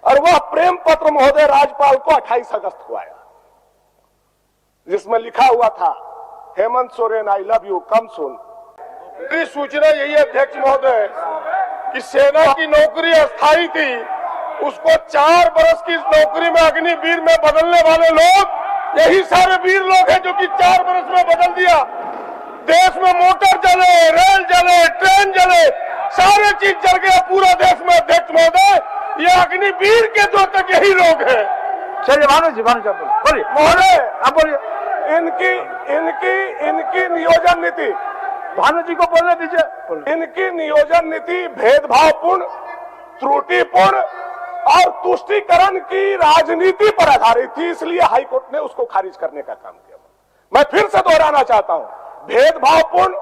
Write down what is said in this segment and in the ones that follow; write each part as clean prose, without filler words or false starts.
और वह प्रेम पत्र महोदय राज्यपाल को 28 अगस्त को आया, जिसमें लिखा हुआ था, Hemant Soren I love you, come soon. सूचना यही है अध्यक्ष महोदय कि सेना की नौकरी अस्थायी थी, उसको 4 बरस की नौकरी में अग्निवीर में बदलने वाले लोग यही सारे वीर लोग हैं जो कि 4 बरस में बदल दिया। देश में मोटर जले, रेल जले, ट्रेन जले, सारे चीज जल गया पूरा देश में अध्यक्ष महोदय। ये अग्निवीर के दो तक यही लोग हैं। चलिए भानु जी बोलिए महोदय, आप बोलिए। इनकी नियोजन नीति, भानु जी को बोलने दीजिए। इनकी नियोजन नीति भेदभावपूर्ण, त्रुटिपूर्ण और तुष्टीकरण की राजनीति पर आधारित थी, इसलिए हाईकोर्ट ने उसको खारिज करने का काम किया। मैं फिर से दोहराना चाहता हूं, भेदभावपूर्ण,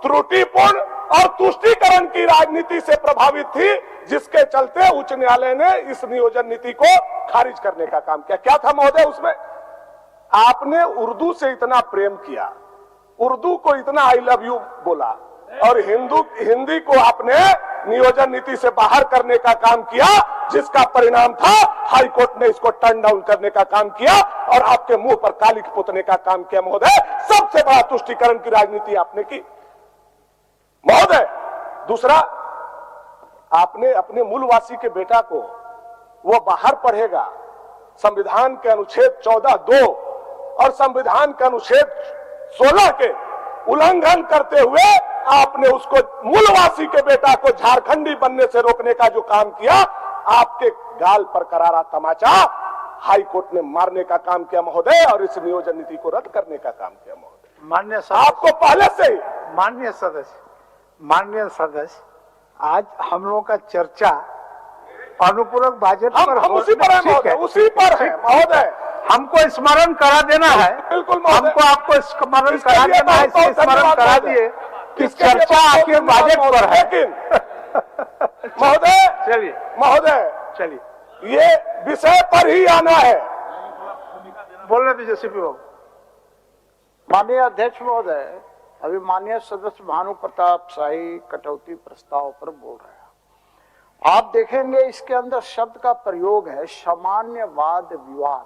त्रुटिपूर्ण और तुष्टीकरण की राजनीति से प्रभावित थी, जिसके चलते उच्च न्यायालय ने इस नियोजन नीति को खारिज करने का काम किया। क्या था महोदय उसमें? आपने उर्दू से इतना प्रेम किया, उर्दू को इतना आई लव यू बोला, और हिंदी को आपने नियोजन नीति से बाहर करने का काम किया, जिसका परिणाम था हाईकोर्ट ने इसको टर्न डाउन करने का काम किया और आपके मुंह पर कालिख पोतने का काम किया। महोदय, सबसे बड़ा तुष्टीकरण की राजनीति आपने की महोदय। दूसरा, आपने अपने मूलवासी के बेटा को, वो बाहर पढ़ेगा, संविधान के अनुच्छेद 14(2) और संविधान के अनुच्छेद 16 के उल्लंघन करते हुए आपने उसको, मूलवासी के बेटा को झारखंडी बनने से रोकने का जो काम किया, आपके गाल पर करारा तमाचा हाईकोर्ट ने मारने का काम किया महोदय, और इस नियोजन नीति को रद्द करने का काम किया महोदय। माननीय आपको पहले से ही माननीय सदस्य, आज हम लोगों का चर्चा अनुपूरक बजट पर हम उसी पर है महोदय, उसी पर है महोदय। हमको स्मरण करा देना है, बिल्कुल महोदय, हमको आपको स्मरण करा देना है, इसलिए स्मरण करा दिए कि चर्चा आखिर बजट पर है। लेकिन महोदय, चलिए महोदय, चलिए, ये विषय पर ही आना है। बोलने दीजिए सीपी बाबू। माननीय अध्यक्ष महोदय, अभी माननीय सदस्य भानु प्रताप शाही कटौती प्रस्ताव पर बोल रहे हैं। आप देखेंगे इसके अंदर शब्द का प्रयोग है सामान्यवाद विवाद।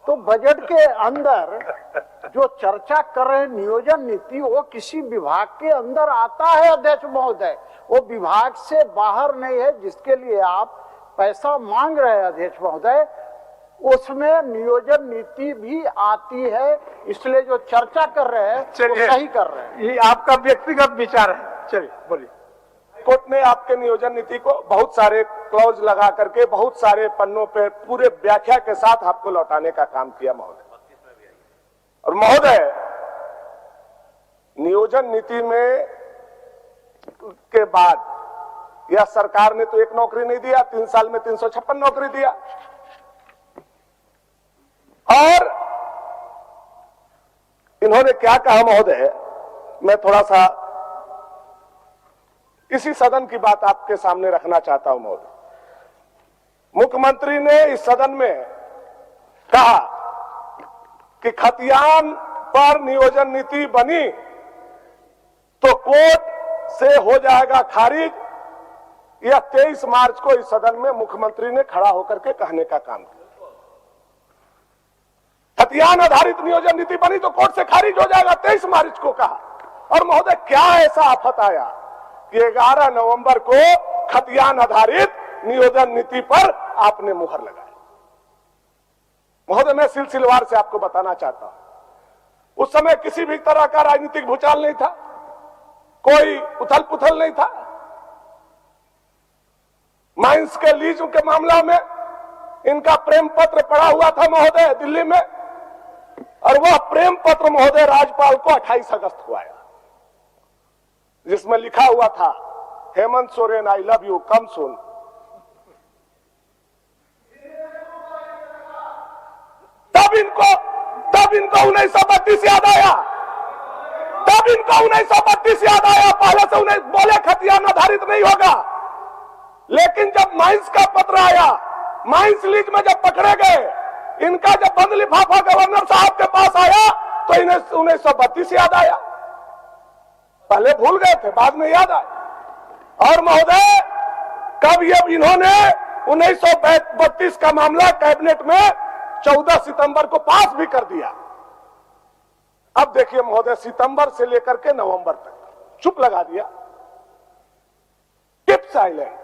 तो बजट के अंदर जो चर्चा कर रहे हैं नियोजन नीति, वो किसी विभाग के अंदर आता है अध्यक्ष महोदय, वो विभाग से बाहर नहीं है, जिसके लिए आप पैसा मांग रहे हैं अध्यक्ष महोदय, उसमें नियोजन नीति भी आती है। इसलिए जो चर्चा कर रहे हैं वो सही कर रहे हैं। ये आपका व्यक्तिगत विचार है। चलिए बोलिए। कोर्ट ने आपके नियोजन नीति को बहुत सारे क्लॉज लगा करके, बहुत सारे पन्नों पे पूरे व्याख्या के साथ आपको लौटाने का काम किया महोदय। और महोदय, नियोजन नीति में के बाद यह सरकार ने तो एक नौकरी नहीं दिया, 3 साल में 356 नौकरी दिया। और इन्होंने क्या कहा महोदय, मैं थोड़ा सा इसी सदन की बात आपके सामने रखना चाहता हूं महोदय। मुख्यमंत्री ने इस सदन में कहा कि खतियान पर नियोजन नीति बनी तो कोर्ट से हो जाएगा खारिज। यह 23 मार्च को इस सदन में मुख्यमंत्री ने खड़ा होकर के कहने का काम किया। खतियान आधारित नियोजन नीति बनी तो कोर्ट से खारिज हो जाएगा, 23 मार्च को कहा। और महोदय, क्या ऐसा आफत आया कि 11 नवंबर को खतियान आधारित नियोजन नीति पर आपने मुहर लगाई। महोदय, मैं सिलसिलेवार से आपको बताना चाहता हूं, उस समय किसी भी तरह का राजनीतिक भूचाल नहीं था, कोई उथल पुथल नहीं था। माइंस के लीज के मामला में इनका प्रेम पत्र पड़ा हुआ था महोदय दिल्ली में, और वह प्रेम पत्र महोदय राज्यपाल को 28 अगस्त को आया, जिसमें लिखा हुआ था, Hemant Soren I love you, come soon. तब इनको 1932 याद आया, तब इनको 1932 याद आया। पहले से उन्हें बोले खतियान आधारित नहीं होगा, लेकिन जब माइंस का पत्र आया, माइंस लीज में जब पकड़े गए, इनका जब बंद लिफाफा गवर्नर साहब के पास आया तो इन्हें 1932 याद आया। पहले भूल गए थे, बाद में याद आया। और महोदय, कब ये इन्होंने 1932 का मामला कैबिनेट में 14 सितंबर को पास भी कर दिया। अब देखिए महोदय, सितंबर से लेकर के नवंबर तक चुप लगा दिया, टिप साइलेंट।